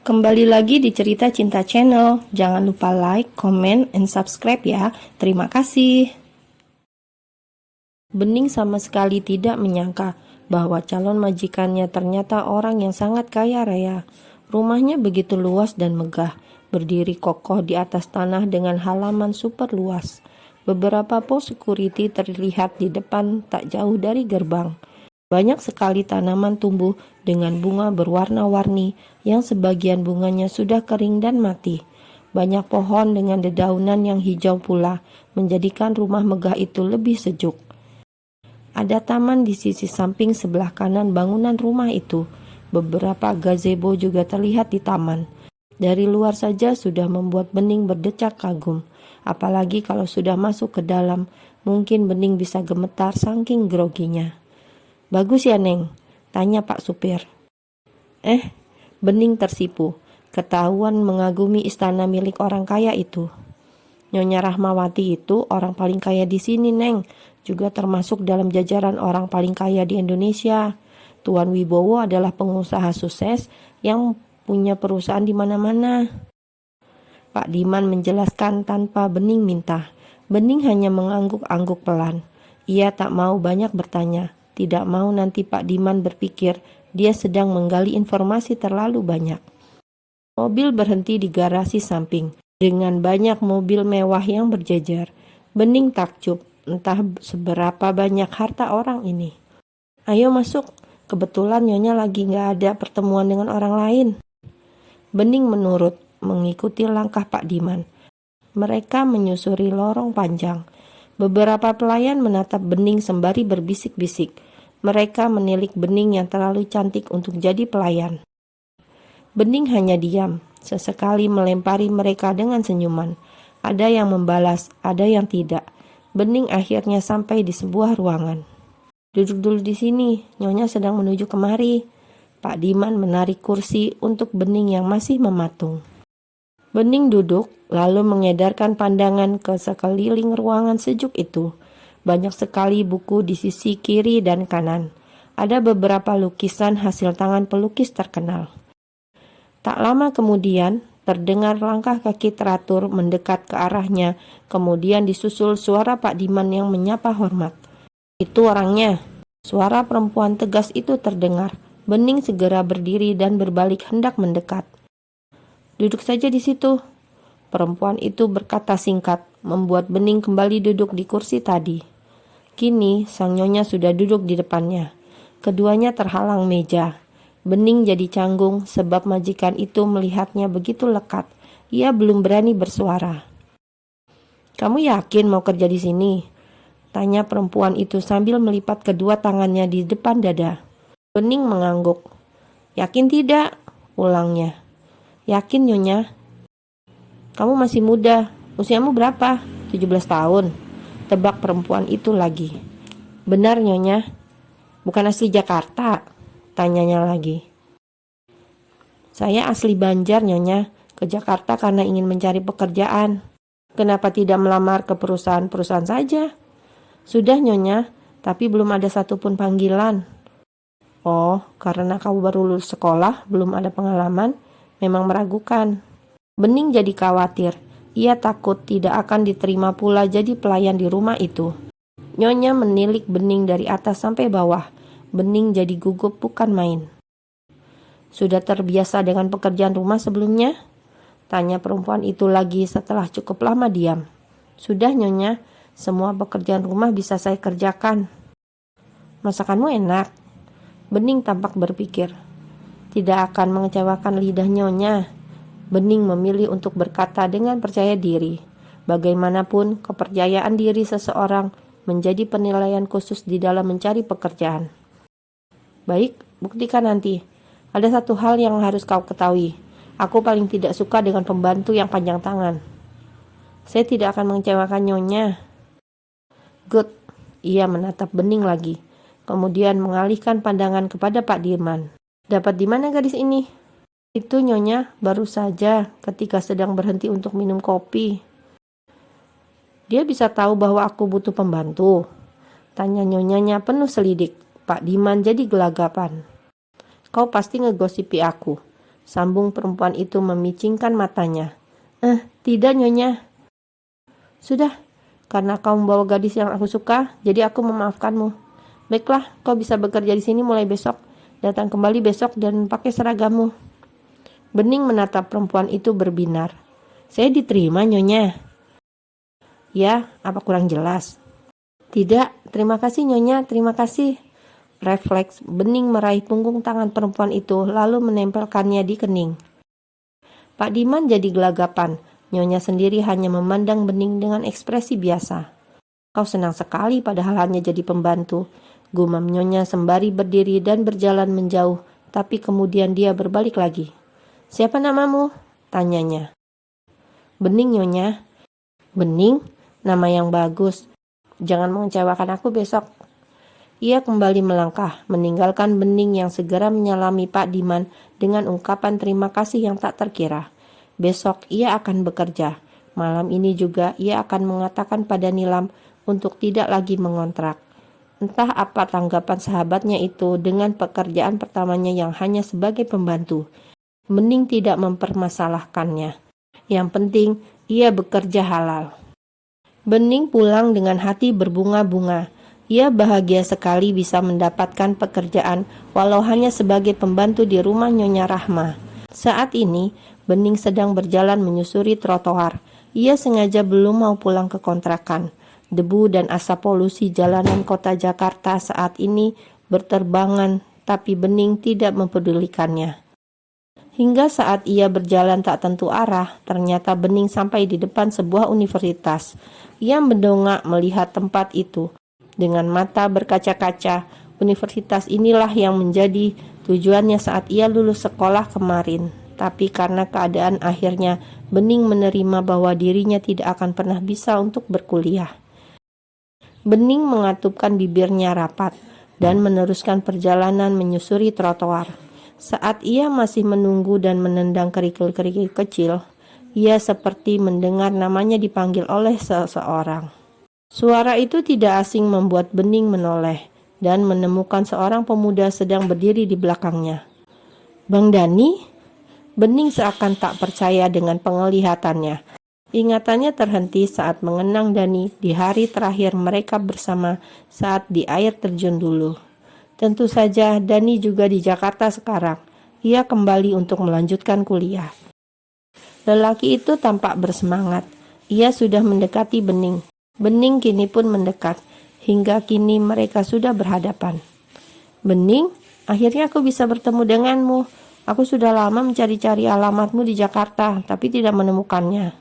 Kembali lagi di Cerita Cinta Channel. Jangan lupa like, comment, and subscribe ya. Terima kasih. Bening sama sekali tidak menyangka bahwa calon majikannya ternyata orang yang sangat kaya raya. Rumahnya begitu luas dan megah, berdiri kokoh di atas tanah dengan halaman super luas. Beberapa pos security terlihat di depan tak jauh dari gerbang. Banyak sekali tanaman tumbuh dengan bunga berwarna-warni yang sebagian bunganya sudah kering dan mati. Banyak pohon dengan dedaunan yang hijau pula menjadikan rumah megah itu lebih sejuk. Ada taman di sisi samping sebelah kanan bangunan rumah itu. Beberapa gazebo juga terlihat di taman. Dari luar saja sudah membuat Bening berdecak kagum. Apalagi kalau sudah masuk ke dalam, mungkin Bening bisa gemetar saking groginya. "Bagus ya, Neng?" tanya Pak supir. Bening tersipu. Ketahuan mengagumi istana milik orang kaya itu. "Nyonya Rahmawati itu orang paling kaya di sini, Neng. Juga termasuk dalam jajaran orang paling kaya di Indonesia. Tuan Wibowo adalah pengusaha sukses yang punya perusahaan di mana-mana." Pak Diman menjelaskan tanpa Bening minta. Bening hanya mengangguk-angguk pelan. Ia tak mau banyak bertanya. Tidak mau nanti Pak Diman berpikir dia sedang menggali informasi terlalu banyak. Mobil berhenti di garasi samping dengan banyak mobil mewah yang berjejer. Bening takjub, entah seberapa banyak harta orang ini. "Ayo masuk, kebetulan Nyonya lagi gak ada pertemuan dengan orang lain." Bening menurut, mengikuti langkah Pak Diman. Mereka menyusuri lorong panjang. Beberapa pelayan menatap Bening sembari berbisik-bisik. Mereka menilik Bening yang terlalu cantik untuk jadi pelayan. Bening hanya diam, sesekali melempari mereka dengan senyuman. Ada yang membalas, ada yang tidak. Bening akhirnya sampai di sebuah ruangan. "Duduk dulu di sini, Nyonya sedang menuju kemari." Pak Diman menarik kursi untuk Bening yang masih mematung. Bening duduk, lalu mengedarkan pandangan ke sekeliling ruangan sejuk itu. Banyak sekali buku di sisi kiri dan kanan. Ada beberapa lukisan hasil tangan pelukis terkenal. Tak lama kemudian, terdengar langkah kaki teratur mendekat ke arahnya, kemudian disusul suara Pak Diman yang menyapa hormat. "Itu orangnya." Suara perempuan tegas itu terdengar. Bening segera berdiri dan berbalik hendak mendekat. "Duduk saja di situ." Perempuan itu berkata singkat, membuat Bening kembali duduk di kursi tadi. Kini sang nyonya sudah duduk di depannya. Keduanya terhalang meja. Bening jadi canggung sebab majikan itu melihatnya begitu lekat. Ia belum berani bersuara. "Kamu yakin mau kerja di sini?" tanya perempuan itu sambil melipat kedua tangannya di depan dada. Bening mengangguk. "Yakin tidak?" ulangnya. "Yakin, Nyonya." "Kamu masih muda. Usiamu berapa?" 17 tahun. Tebak perempuan itu lagi. "Benar, Nyonya." "Bukan asli Jakarta?" tanyanya lagi. "Saya asli Banjar, Nyonya. Ke Jakarta karena ingin mencari pekerjaan." "Kenapa tidak melamar ke perusahaan-perusahaan saja?" "Sudah, Nyonya, tapi belum ada satupun panggilan." "Oh, karena kamu baru lulus sekolah, belum ada pengalaman, memang meragukan." Bening jadi khawatir. Ia takut tidak akan diterima pula jadi pelayan di rumah itu. Nyonya menilik Bening dari atas sampai bawah. Bening jadi gugup bukan main. "Sudah terbiasa dengan pekerjaan rumah sebelumnya?" tanya perempuan itu lagi setelah cukup lama diam. "Sudah, Nyonya, semua pekerjaan rumah bisa saya kerjakan." "Masakanmu enak." Bening tampak berpikir. Tidak akan mengecewakan lidah Nyonya. Bening memilih untuk berkata dengan percaya diri. Bagaimanapun, kepercayaan diri seseorang menjadi penilaian khusus di dalam mencari pekerjaan. "Baik, buktikan nanti. Ada satu hal yang harus kau ketahui. Aku paling tidak suka dengan pembantu yang panjang tangan." "Saya tidak akan mengecewakan Nyonya." "Good." Ia menatap Bening lagi, kemudian mengalihkan pandangan kepada Pak Dirman. "Dapat di mana gadis ini?" "Itu, Nyonya, baru saja ketika sedang berhenti untuk minum kopi." "Dia bisa tahu bahwa aku butuh pembantu?" tanya Nyonyanya penuh selidik. Pak Diman jadi gelagapan. "Kau pasti ngegosipi aku." sambung perempuan itu memicingkan matanya. Tidak Nyonya. Sudah, karena kau membawa gadis yang aku suka, jadi aku memaafkanmu. Baiklah, kau bisa bekerja di sini mulai besok. Datang kembali besok dan pakai seragammu. Bening menatap perempuan itu berbinar. Saya diterima Nyonya. Ya, apa kurang jelas? Tidak, terima kasih Nyonya, terima kasih. Refleks Bening meraih punggung tangan perempuan itu lalu menempelkannya di kening. Pak Diman jadi gelagapan. Nyonya sendiri hanya memandang Bening dengan ekspresi biasa. Kau senang sekali padahal hanya jadi pembantu. Gumam Nyonya sembari berdiri dan berjalan menjauh, tapi kemudian dia berbalik lagi. Siapa namamu? Tanyanya. Bening Nyonya. Bening? Nama yang bagus. Jangan mengecewakan aku besok. Ia kembali melangkah, meninggalkan Bening yang segera menyalami Pak Diman dengan ungkapan terima kasih yang tak terkira. Besok ia akan bekerja. Malam ini juga ia akan mengatakan pada Nilam untuk tidak lagi mengontrak. Entah apa tanggapan sahabatnya itu dengan pekerjaan pertamanya yang hanya sebagai pembantu. Bening tidak mempermasalahkannya. Yang penting ia bekerja halal. Bening pulang dengan hati berbunga-bunga. Ia bahagia sekali bisa mendapatkan pekerjaan walau hanya sebagai pembantu di rumah Nyonya Rahma. Saat ini, Bening sedang berjalan menyusuri trotoar. Ia sengaja belum mau pulang ke kontrakan. Debu dan asap polusi jalanan kota Jakarta saat ini berterbangan, tapi Bening tidak mempedulikannya. Hingga saat ia berjalan tak tentu arah, ternyata Bening sampai di depan sebuah universitas. Ia mendongak melihat tempat itu. Dengan mata berkaca-kaca, universitas inilah yang menjadi tujuannya saat ia lulus sekolah kemarin. Tapi karena keadaan akhirnya, Bening menerima bahwa dirinya tidak akan pernah bisa untuk berkuliah. Bening mengatupkan bibirnya rapat dan meneruskan perjalanan menyusuri trotoar. Saat ia masih menunggu dan menendang kerikil-kerikil kecil, ia seperti mendengar namanya dipanggil oleh seseorang. Suara itu tidak asing membuat Bening menoleh dan menemukan seorang pemuda sedang berdiri di belakangnya. Bang Dani? Bening seakan tak percaya dengan penglihatannya. Ingatannya terhenti saat mengenang Dani di hari terakhir mereka bersama saat di air terjun dulu. Tentu saja Dani juga di Jakarta sekarang. Ia kembali untuk melanjutkan kuliah. Lelaki itu tampak bersemangat. Ia sudah mendekati Bening. Bening kini pun mendekat. Hingga kini mereka sudah berhadapan. Bening, akhirnya aku bisa bertemu denganmu. Aku sudah lama mencari-cari alamatmu di Jakarta, tapi tidak menemukannya.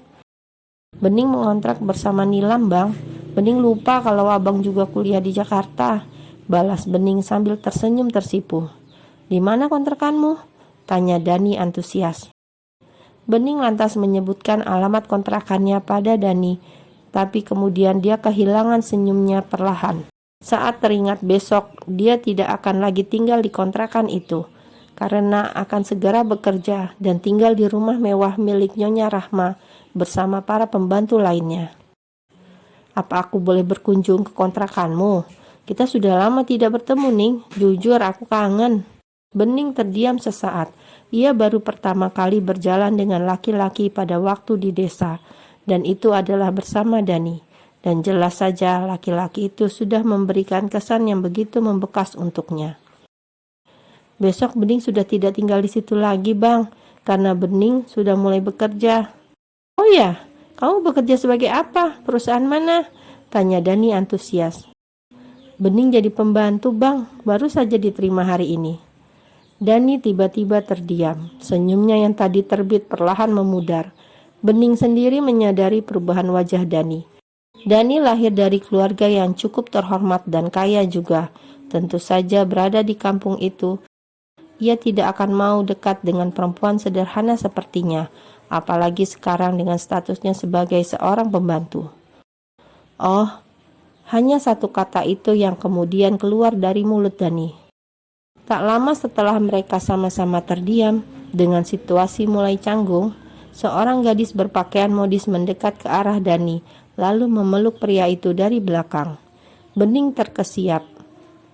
Bening mengontrak bersama Nilam, Bang. Bening lupa kalau abang juga kuliah di Jakarta. Balas Bening sambil tersenyum tersipu. Di mana kontrakanmu? Tanya Dani antusias. Bening lantas menyebutkan alamat kontrakannya pada Dani. Tapi kemudian dia kehilangan senyumnya perlahan. Saat teringat besok dia tidak akan lagi tinggal di kontrakan itu, karena akan segera bekerja dan tinggal di rumah mewah milik Nyonya Rahma bersama para pembantu lainnya. Apa aku boleh berkunjung ke kontrakanmu? Kita sudah lama tidak bertemu, Ning. Jujur aku kangen. Bening terdiam sesaat. Ia baru pertama kali berjalan dengan laki-laki pada waktu di desa. Dan itu adalah bersama Dani. Dan jelas saja laki-laki itu sudah memberikan kesan yang begitu membekas untuknya. Besok Bening sudah tidak tinggal di situ lagi, Bang, karena Bening sudah mulai bekerja. Oh ya, kamu bekerja sebagai apa? Perusahaan mana? Tanya Dani antusias. Bening jadi pembantu, Bang, baru saja diterima hari ini. Dani tiba-tiba terdiam, senyumnya yang tadi terbit perlahan memudar. Bening sendiri menyadari perubahan wajah Dani. Dani lahir dari keluarga yang cukup terhormat dan kaya juga. Tentu saja berada di kampung itu, ia tidak akan mau dekat dengan perempuan sederhana sepertinya, apalagi sekarang dengan statusnya sebagai seorang pembantu. Oh, hanya satu kata itu yang kemudian keluar dari mulut Dani. Tak lama setelah mereka sama-sama terdiam, dengan situasi mulai canggung, seorang gadis berpakaian modis mendekat ke arah Dani, lalu memeluk pria itu dari belakang. Bening terkesiap.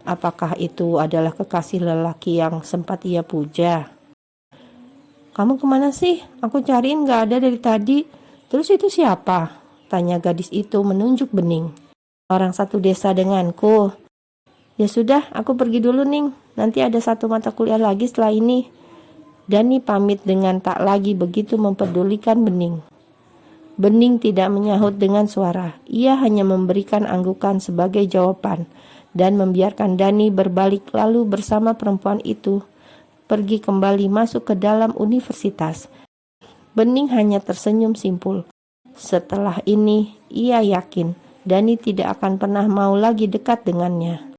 Apakah itu adalah kekasih lelaki yang sempat ia puja? Kamu kemana sih? Aku cariin gak ada dari tadi. Terus itu siapa? Tanya gadis itu menunjuk Bening. Orang satu desa denganku. Ya sudah, aku pergi dulu Ning. Nanti ada satu mata kuliah lagi setelah ini. Dani pamit dengan tak lagi begitu mempedulikan Bening. Bening tidak menyahut dengan suara. Ia hanya memberikan anggukan sebagai jawaban dan membiarkan Dani berbalik lalu bersama perempuan itu pergi kembali masuk ke dalam universitas. Bening hanya tersenyum simpul. Setelah ini, ia yakin Dani tidak akan pernah mau lagi dekat dengannya.